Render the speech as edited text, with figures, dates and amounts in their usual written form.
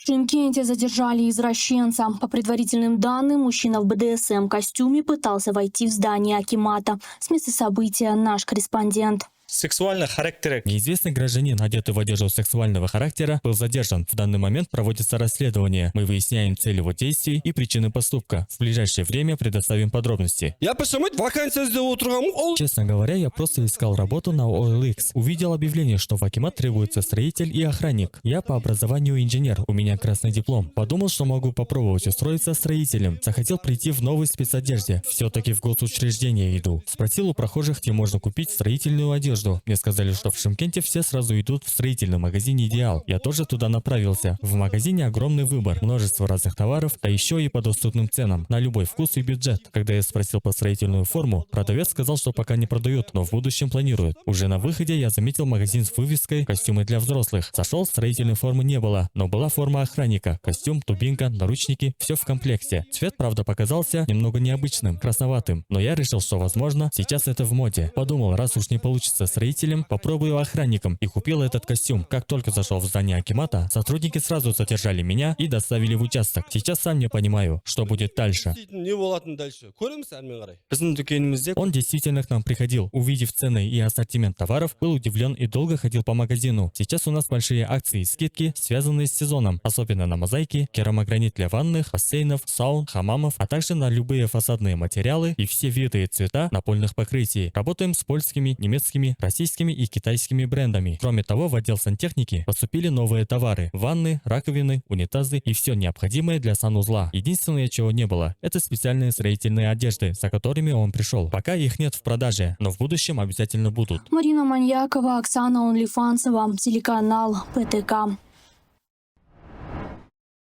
В Шымкенте задержали извращенца. По предварительным данным, мужчина в БДСМ-костюме пытался войти в здание акимата. С места события наш корреспондент. Сексуального характера. Неизвестный гражданин, одетый в одежду сексуального характера, был задержан. В данный момент проводится расследование. Мы выясняем цель его действий и причины поступка. В ближайшее время предоставим подробности. Честно говоря, я просто искал работу на OLX. Увидел объявление, что в акимат требуется строитель и охранник. Я по образованию инженер, у меня красный диплом. Подумал, что могу попробовать устроиться строителем. Захотел прийти в новой спецодежде. Все-таки в госучреждение иду. Спросил у прохожих, где можно купить строительную одежду. Мне сказали, что в Шымкенте все сразу идут в строительный магазин «Идеал». Я тоже туда направился. В магазине огромный выбор, множество разных товаров, а еще и по доступным ценам, на любой вкус и бюджет. Когда я спросил по строительную форму, продавец сказал, что пока не продают, но в будущем планируют. Уже на выходе я заметил магазин с вывеской «Костюмы для взрослых». Зашел, строительной формы не было, но была форма охранника, костюм, дубинка, наручники, все в комплекте. Цвет, правда, показался немного необычным, красноватым, но я решил, что возможно сейчас это в моде. Подумал, раз уж не получится строителем, попробую охранником и купил этот костюм. Как только зашел в здание акимата, сотрудники сразу задержали меня и доставили в участок. Сейчас сам не понимаю, что будет дальше. Он действительно к нам приходил. Увидев цены и ассортимент товаров, был удивлен и долго ходил по магазину. Сейчас у нас большие акции и скидки, связанные с сезоном, особенно на мозаики, керамогранит для ванных, бассейнов, саун, хамамов, а также на любые фасадные материалы и все виды и цвета напольных покрытий. Работаем с польскими, немецкими, российскими и китайскими брендами. Кроме того, в отдел сантехники поступили новые товары: ванны, раковины, унитазы и все необходимое для санузла. Единственное, чего не было, это специальные строительные одежды, за которыми он пришел. Пока их нет в продаже, но в будущем обязательно будут. Марина Маньякова, Оксана Онлифанцева, телеканал ПТК.